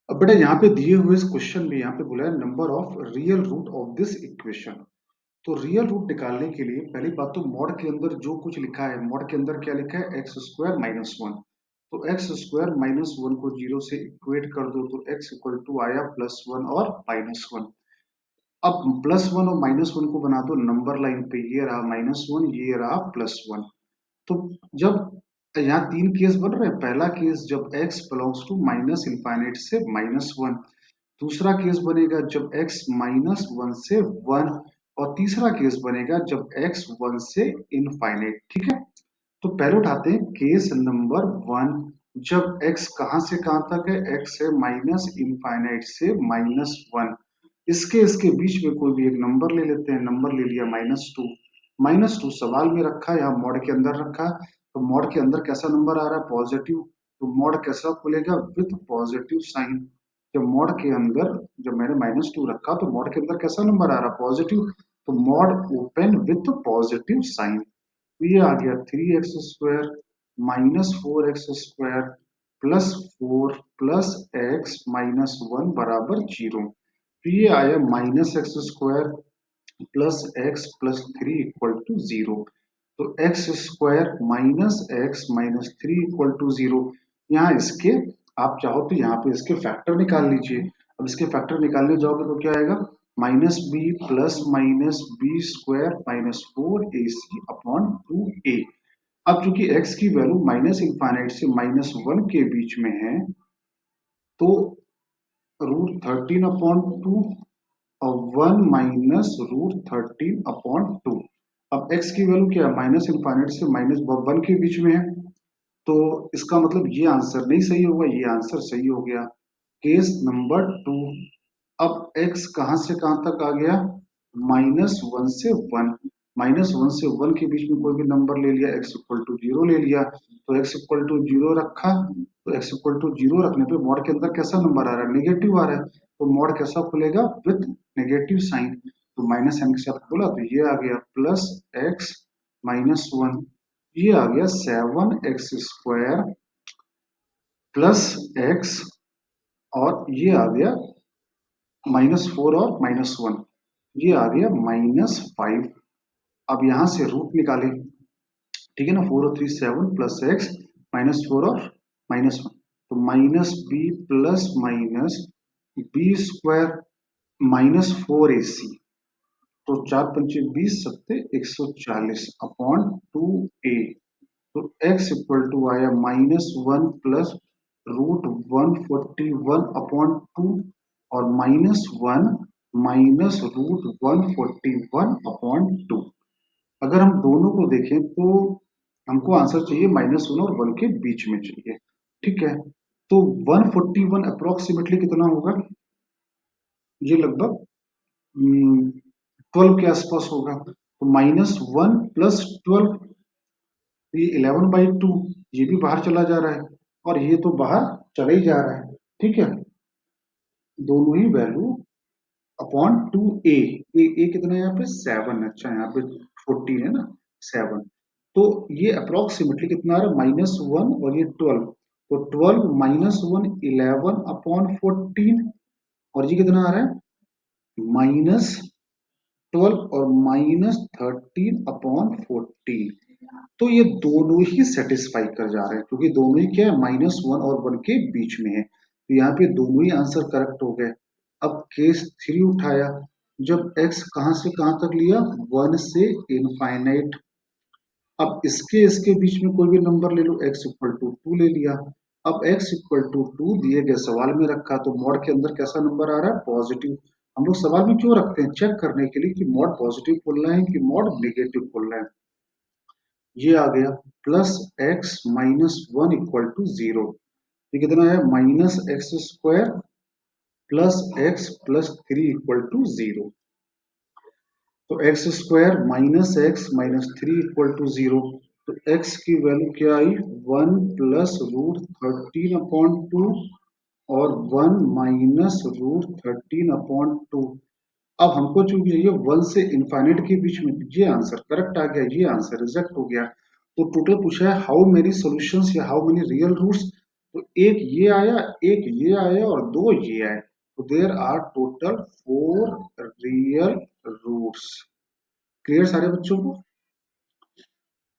अब बेटा यहाँ पे दिए हुए इस क्वेश्चन में यहाँ पे बोला है number of real root of this equation. तो रियल रूट निकालने के लिए पहली बात तो मॉड के अंदर जो कुछ लिखा है, मॉड के अंदर क्या लिखा है, एक्स स्क्वायर माइनस वन। तो एक्स स्क्वायर माइनस वन को जीरो से इक्वेट कर दो तो एक्स इक्वल टू आया प्लस वन और माइनस वन। अब प्लस वन और माइनस वन को बना दो नंबर लाइन पे, ये रहा माइनस वन, ये रहा प्लस वन। तो जब यहाँ तीन केस बन रहे हैं, पहला केस जब x belongs to minus infinite से माइनस वन, दूसरा केस बनेगा जब x माइनस वन से वन, और तीसरा केस बनेगा जब x वन से इनफाइनाइट। ठीक है, तो पहले उठाते हैं केस नंबर वन। जब x कहां से कहां तक है, x है माइनस इंफाइनाइट से माइनस वन। इसके इसके बीच में कोई भी एक नंबर ले लेते हैं, नंबर ले लिया माइनस टू। माइनस टू सवाल में रखा, यहाँ मॉड के अंदर रखा, तो मॉड के अंदर कैसा नंबर आ रहा है, पॉजिटिव। तो मॉड कैसा खुलेगा, विथ पॉजिटिव साइन। जब मॉड के अंदर, जब मैंने माइनस टू रखा तो मॉड के अंदर कैसा नंबर आ रहा है, पॉजिटिव। तो mod open with positive sign. तो ये आ गया three x square minus four x square plus four plus x minus one बराबर जीरो। तो ये आया minus x square plus x plus three equal to zero. तो x square minus x minus three equal to zero. यहाँ इसके, आप चाहो तो यहाँ पे इसके फैक्टर निकाल लीजिए। अब इसके फैक्टर निकालने जाओगे तो क्या आएगा, minus b plus minus b square minus four a c upon two a. अब चूंकि x की वैल्यू माइनस इंफाइनाइट से माइनस वन के बीच में है, तो रूट थर्टीन अपॉन टू और one minus root thirteen upon two. अब x की वैल्यू क्या है, माइनस इंफाइनाइट से माइनस वन के बीच में है, तो इसका मतलब ये आंसर नहीं सही होगा, ये आंसर सही हो गया। Case number two. अब x कहां से कहां तक आ गया, माइनस वन से वन। माइनस वन से वन के बीच में कोई भी नंबर ले लिया, x इक्वल टू जीरो ले लिया, तो x इक्वल टू जीरो रखा। तो x इक्वल टू जीरो रखने पे मॉड के अंदर कैसा नंबर आ रहा है, नेगेटिव आ रहा है। तो मॉड कैसा खुलेगा, विथ नेगेटिव साइन। तो माइनस साइन के साथ खोला तो ये आ गया प्लस एक्स माइनस वन। ये आ गया seven x square plus x, और ये आ गया माइनस फोर और माइनस वन, ये आ गया माइनस फाइव। अब यहां से रूट निकाले, ठीक है ना, फोर और three seven plus x minus four और माइनस वन। तो minus b plus minus b square minus four a c. तो चार पंचे बीस, सत्ते 140 अपॉन टू ए। तो x इक्वल टू आया minus one plus root one forty one upon two, और minus one minus root one forty one upon two. अगर हम दोनों को देखें तो हमको आंसर चाहिए माइनस वन और वन के बीच में चाहिए। ठीक है, तो वन फोर्टी वन अप्रोक्सीमेटली कितना होगा, ये लगभग ट्वेल्व के आसपास होगा। तो माइनस वन प्लस ट्वेल्व, तो ये 11/2, ये भी बाहर चला जा रहा है और ये तो बाहर चला ही जा रहा है। ठीक है, दोनों ही वैल्यू अपॉन टू ए। ए कितना है यहाँ पे, सेवन। अच्छा यहाँ पे 14 है ना, सेवन। तो ये अप्रोक्सीमेटली कितना आ रहा है, माइनस वन और ये ट्वेल्व। तो ट्वेल्व माइनस वन 11 अपॉन 14, और ये कितना आ रहा है, माइनस ट्वेल्व और माइनस थर्टीन अपॉन 14। तो ये दोनों ही सेटिस्फाई कर जा रहे हैं, क्योंकि दोनों ही क्या है, माइनस वन और वन के बीच में है। तो यहाँ पे दोनों ही आंसर करेक्ट हो गए। अब केस थ्री उठाया, जब x कहां से कहां तक लिया, वन से इनफाइनाइट। अब इसके इसके बीच में कोई भी नंबर ले लो, x इक्वल टू टू ले लिया। अब x इक्वल टू टू दिए गए सवाल में रखा, तो मॉड के अंदर कैसा नंबर आ रहा है, पॉजिटिव। हम लोग सवाल में क्यों रखते हैं, चेक करने के लिए कि मॉड पॉजिटिव खोल रहा है कि मॉड नेगेटिव खोल रहा है। ये आ गया plus x minus one equal to zero. ये कितना है, minus x square plus x plus three equal to zero. तो x square minus three equal to zero. तो एक्स की वैल्यू क्या आई, one plus root thirteen upon two, और one minus root thirteen upon two. अब हमको चूंकि चाहिए वन से इनफाइनाइट के बीच में, ये आंसर करेक्ट आ गया, ये आंसर रिजेक्ट हो गया। तो टोटल पूछा है हाउ मेनी सॉल्यूशंस या हाउ मेनी रियल रूट्स। तो एक ये आया, एक ये आया और दो ये आए, तो there are total 4 real roots. Clear सारे बच्चों को?